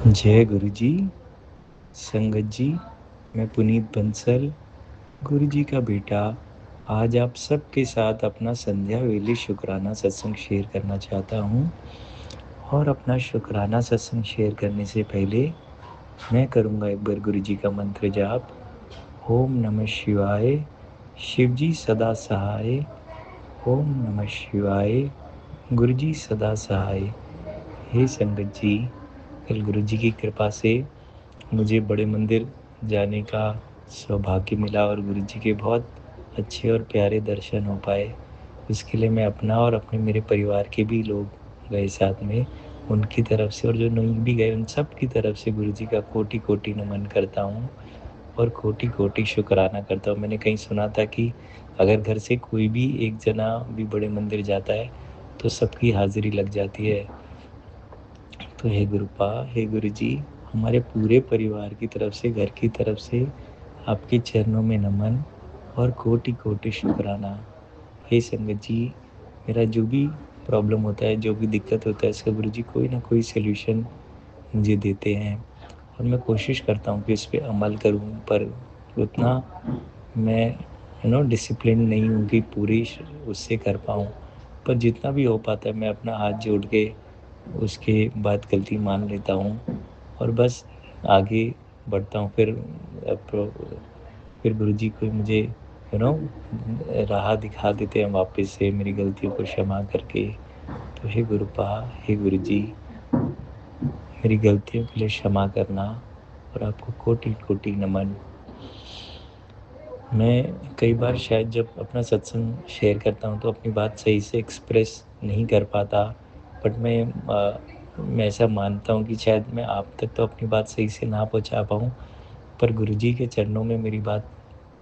जय गुरु जी। संगत जी, मैं पुनीत बंसल, गुरु जी का बेटा, आज आप सबके साथ अपना संध्या वेले शुक्राना सत्संग शेयर करना चाहता हूँ। और अपना शुक्राना सत्संग शेयर करने से पहले मैं करूँगा एक बार गुरु जी का मंत्र जाप। ओम नमः शिवाय, शिव जी सदा सहाय। ओम नमः शिवाय, गुरु जी सदा सहाय। हे संगत जी, कल गुरु जी की कृपा से मुझे बड़े मंदिर जाने का सौभाग्य मिला और गुरु जी के बहुत अच्छे और प्यारे दर्शन हो पाए। इसके लिए मैं अपना और अपने मेरे परिवार के भी लोग गए साथ में, उनकी तरफ से और जो नहीं भी गए उन सब की तरफ से गुरु जी का कोटि कोटि नमन करता हूँ और कोटि कोटि शुक्राना करता हूँ। मैंने कहीं सुना था कि अगर घर से कोई भी एक जना भी बड़े मंदिर जाता है तो सबकी हाजिरी लग जाती है। तो हे गुरुपा, हे गुरु जी, हमारे पूरे परिवार की तरफ से, घर की तरफ से आपके चरणों में नमन और कोटि कोटि शुक्राना। हे संगत जी, मेरा जो भी प्रॉब्लम होता है, जो भी दिक्कत होता है, इसका गुरु जी कोई ना कोई सल्यूशन मुझे देते हैं और मैं कोशिश करता हूँ कि इस पर अमल करूँ, पर उतना मैं डिसिप्लिन नहीं हूँ कि पूरी उससे कर पाऊँ। पर जितना भी हो पाता है मैं अपना हाथ जोड़ के उसके बाद गलती मान लेता हूँ और बस आगे बढ़ता हूँ। फिर गुरु जी कोई मुझे राह दिखा देते हैं वापस से मेरी गलतियों को क्षमा करके। तो हे गुरुपा, हे गुरु जी, मेरी गलतियों के लिए क्षमा करना और आपको कोटि कोटि नमन। मैं कई बार शायद जब अपना सत्संग शेयर करता हूँ तो अपनी बात सही से एक्सप्रेस नहीं कर पाता, बट मैं ऐसा मानता हूँ कि शायद मैं आप तक तो अपनी बात सही से ना पहुँचा पाऊँ, पर गुरुजी के चरणों में मेरी बात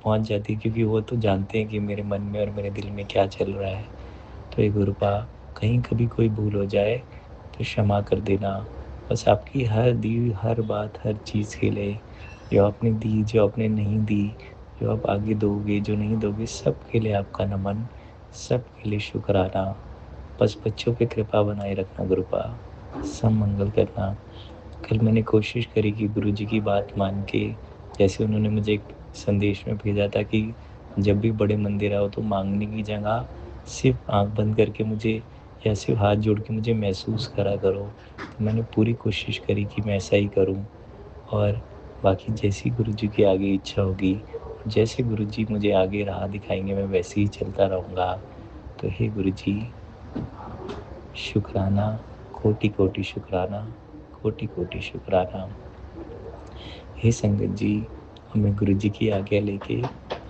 पहुँच जाती है, क्योंकि वो तो जानते हैं कि मेरे मन में और मेरे दिल में क्या चल रहा है। तो ये गुरुपा, कहीं कभी कोई भूल हो जाए तो क्षमा कर देना। बस आपकी हर दी हुई हर बात, हर चीज़ के लिए, जो आपने दी, जो आपने नहीं दी, जो आप आगे दोगे, जो नहीं दोगे, सब के लिए आपका नमन, सब के लिए शुक्राना। बस बच्चों पे कृपा बनाए रखना गुरुपा, सब मंगल करना। कल मैंने कोशिश करी कि गुरु जी की बात मान के, जैसे उन्होंने मुझे एक संदेश में भेजा था कि जब भी बड़े मंदिर आओ तो मांगने की जगह सिर्फ आंख बंद करके मुझे या सिर्फ हाथ जोड़ के मुझे महसूस करा करो। तो मैंने पूरी कोशिश करी कि मैं ऐसा ही करूं, और बाकी जैसी गुरु जी की आगे इच्छा होगी, जैसे गुरु जी मुझे आगे राह दिखाएंगे, मैं वैसे ही चलता रहूँगा। तो हे गुरु जी, शुक्राना, कोटि कोटि शुक्राना, कोटि कोटि शुक्राना। हे संगत जी, अब मैं गुरु जी की आज्ञा लेके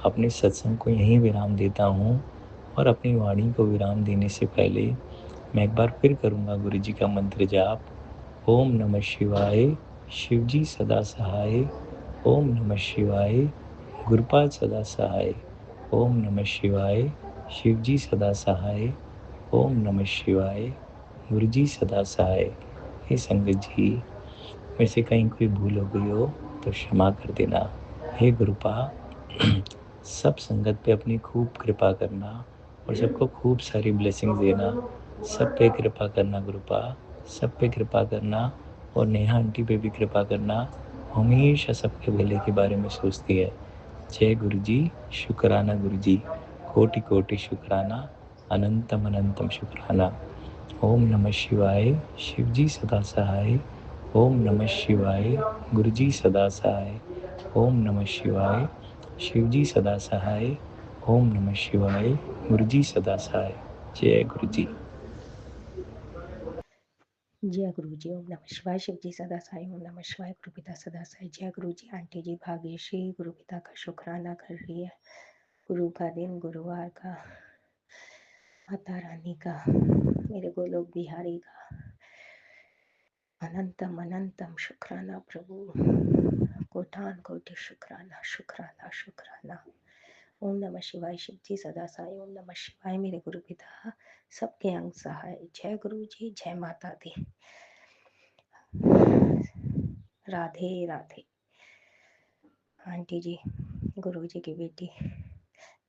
अपने सत्संग को यहीं विराम देता हूँ और अपनी वाणी को विराम देने से पहले मैं एक बार फिर करूँगा गुरु जी का मंत्र जाप। ओम नमः शिवाय, शिव जी सदा सहाय। ओम नमः शिवाय, गुरुपाद सदा सहाय। ओम नमः शिवाय, शिव जी सदा सहाय। ओम नमः शिवाय, गुरु जी सदा सहाय। हे संगत जी, मेरे से कहीं कोई भूल हो गई हो तो क्षमा कर देना। हे गुरुपा, सब संगत पे अपनी खूब कृपा करना और सबको खूब सारी ब्लेसिंग देना। सब पे कृपा करना गुरुपा, सब पे कृपा करना, और नेहा आंटी पे भी कृपा करना। हमेशा सबके भले के बारे में सोचती है। जय गुरु जी, शुक्राना गुरु जी, कोटि कोटि शुक्राना, अनंतम अनंतम शुक्राना। ओम नमः शिवाय, शिव जी सदा सहाय। ओम नमः शिवाय, गुरु जी सदा सहाय। ओम नमः शिवाय, शिव जी सदा सहाय। ओम नमः शिवाय, गुरु जी सदा सहाय। जय गुरु जी। जय गुरु जी। ओम नमः शिवाय, शिव जी सदा साई। ओम नमः शिवाय, गुरु पिता सदा साई। जय गुरु जी। आंटी जी भाग्यश्री गुरु पिता का शुक्राना कर रही है। गुरु का दिन गुरुवार का, माता रानी का, मेरे गोलोक बिहारी का अनंतम अनंतम शुक्राना प्रभु। कोटान कोटि शुक्राना शुक्राना शुक्राना। ओम नमः शिवाय, शिव जी सदा साई। ओम नमः शिवाय, मेरे गुरु पिता सबके अंग सहाय। जय गुरु जी, जय माता दी। राधे राधे। आंटी जी, गुरु जी की बेटी,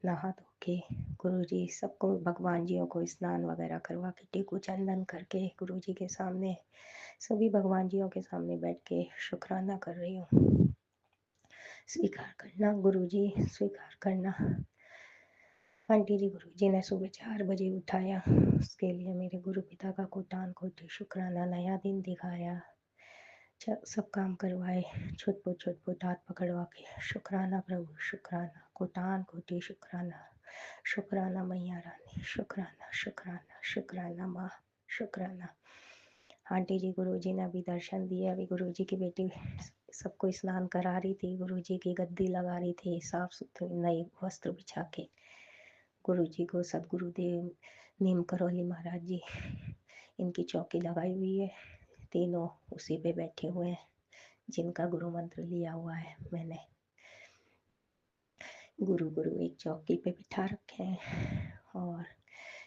नहा धो के गुरु जी सबको, भगवान जियों को स्नान वगैरह करवा के टेकू चंदन करके गुरु जी के सामने सभी भगवान जियों के सामने बैठ के शुक्राना कर रही हूँ। स्वीकार करना गुरु जी, स्वीकार करना। आंटी जी, गुरु जी ने सुबह 4 बजे उठाया, उसके लिए मेरे गुरु पिता का कोटान कोटि शुक्राना। नया दिन दिखाया, सब काम करवाए, छुट हाथ पकड़वा के। शुक्राना प्रभु, शुक्राना, कोटान कोटि शुक्राना। शुक्राना मैया रानी, शुक्राना शुक्राना शुक्राना माँ, शुक्राना। आंटी जी, गुरु जी ने अभी दर्शन दिए। अभी गुरु जी की बेटी सबको स्नान करा रही थी, गुरु जी की गद्दी लगा रही थी, साफ सुथरे नए वस्त्र बिछा के। गुरु जी को सदगुरुदेव नीम करौली महाराज जी, इनकी चौकी लगाई हुई है, तीनों उसी पे बैठे हुए हैं, जिनका गुरु मंत्र लिया हुआ है मैंने। गुरु गुरु एक चौकी पे बिठा रखे हैं और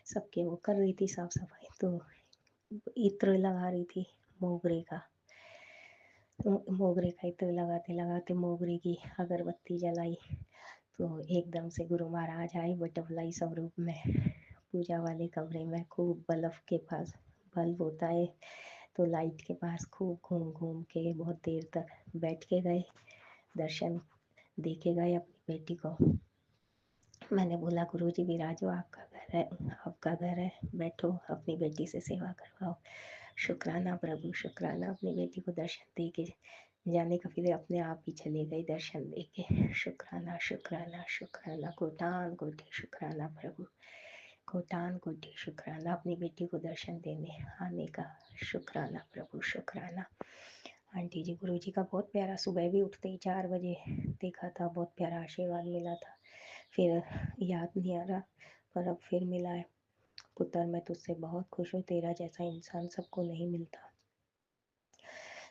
सबके वो कर रही थी साफ सफाई। तो इत्र लगा रही थी मोगरे का, मोगरे का इत्र लगाते लगाते मोगरे की अगरबत्ती जलाई। तो एकदम से गुरु महाराज आए बटरफ्लाई स्वरूप में, पूजा वाले कमरे में। खूब बल्ब के पास, बल्ब होता है तो लाइट के पास खूब घूम घूम के बहुत देर तक बैठ के गए, दर्शन दे के गए अपनी बेटी को। मैंने बोला गुरु जी विराजो, आपका घर है, आपका घर है, बैठो, अपनी बेटी से सेवा करवाओ। शुक्राना प्रभु, शुक्राना। अपनी बेटी को दर्शन दे के जाने का, फिर अपने आप ही चले गए दर्शन दे के। शुक्राना शुक्राना शुक्राना, कोटान कोटि शुक्राना प्रभु, कोटान कोटि शुक्राना। अपनी बेटी को दर्शन देने आने का शुक्राना प्रभु, शुक्राना। आंटी जी, गुरु जी का बहुत प्यारा, सुबह भी उठते ही 4 बजे देखा था, बहुत प्यारा आशीर्वाद मिला था। फिर याद नहीं आ रहा, पर अब फिर मिला है। पुत्र, मैं तुझसे बहुत खुश हूँ, तेरा जैसा इंसान सबको नहीं मिलता।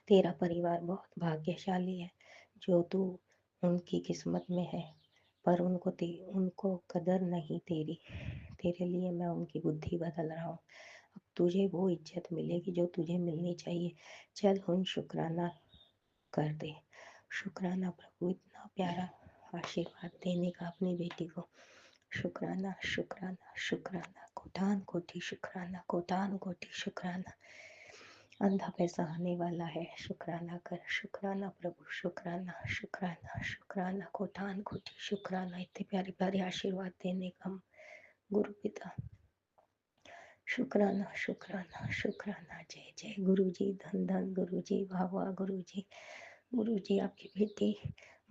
तेरा परिवार बहुत भाग्यशाली है, जो तू उनकी किस्मत में है, पर उनको कदर नहीं तेरी। तेरे लिए मैं उनकी बुद्धि बदल रहा हूँ। अब तुझे वो इज्जत मिलेगी जो तुझे मिलनी चाहिए। चल हुन शुक्राना कर दे। शुक्राना प्रभु, इतना प्यारा आशीर्वाद देने का अपनी बेटी को। शुक्राना शुक्राना शुक्राना, कोटान कोटि शुक्राना, कोटान कोटि शुक्राना। अंधा पैसा आने वाला है, शुक्राना कर। शुक्राना प्रभु, शुक्राना शुक्राना शुक्राना, कोटान कोटि शुक्राना। इतने प्यारे प्यारे आशीर्वाद देने का गुरु पिता। शुक्राना शुक्राना शुक्राना। जय जय गुरु जी, धन धन गुरु जी, वाह वाह गुरु जी। गुरु जी, आपकी बेटी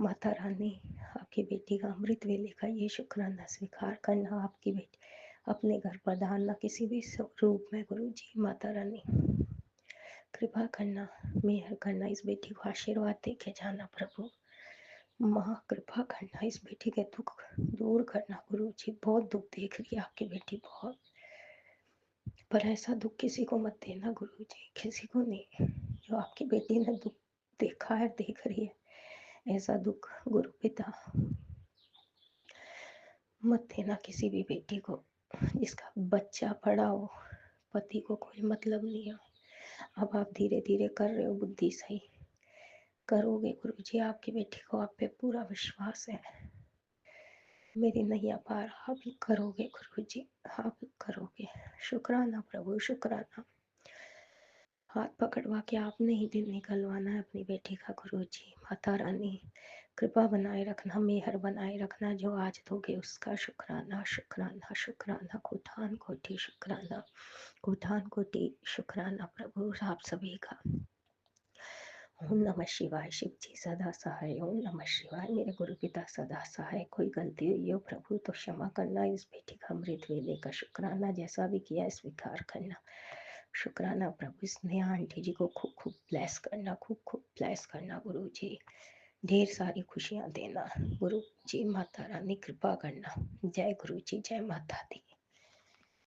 माता रानी, आपकी बेटी का अमृत वेले का ये शुक्राना स्वीकार करना। आपकी बेटी अपने घर पर धारना किसी भी रूप में, गुरु जी माता रानी कृपा करना, मेहर करना, इस बेटी को आशीर्वाद दे के जाना प्रभु। माँ कृपा करना, इस बेटी के दुख दूर करना गुरु जी। बहुत दुख देख रही है आपकी बेटी, बहुत, पर ऐसा दुख किसी को मत देना गुरु जी, किसी को नहीं। जो आपकी बेटी ने दुख देखा है, देख रही है, ऐसा दुख गुरु पिता मत देना किसी भी बेटी को। जिसका बच्चा पड़ा हो, पति को कोई मतलब नहीं हो। अब आप धीरे धीरे कर रहे हो, बुद्धि सही करोगे गुरु जी। आपकी बेटी को आप पे पूरा विश्वास है। मेरी नैया पार आप करोगे गुरु जी, आप करोगे। शुक्राना प्रभु, शुक्राना। हाथ पकड़वा के आपने ही दिन निकलवाना है अपनी बेटी का गुरु जी। माता रानी कृपा बनाए रखना, मेहर बनाए रखना, जो आज दोगे उसका शुक्राना शुक्राना शुक्राना। कोटान कोटि शुक्राना, कोटान कोटि शुक्राना प्रभु आप सभी का। ओम नमः शिवाय। शिव जी सदा सहाय। ओम नमः शिवाय। मेरे गुरु पिता सदा सहाय। कोई गलती हुई हो प्रभु तो क्षमा करना। इस बेटी का अमृत वेले का शुक्राना जैसा भी किया स्वीकार करना। शुक्राना प्रभु। स्नेहा आंटी जी को खूब खूब ब्लेस करना, खूब खूब ब्लेस करना गुरु जी। ढेर सारी खुशियाँ देना गुरु जी। माता रानी कृपा करना। जय गुरु जी, जय माता दी।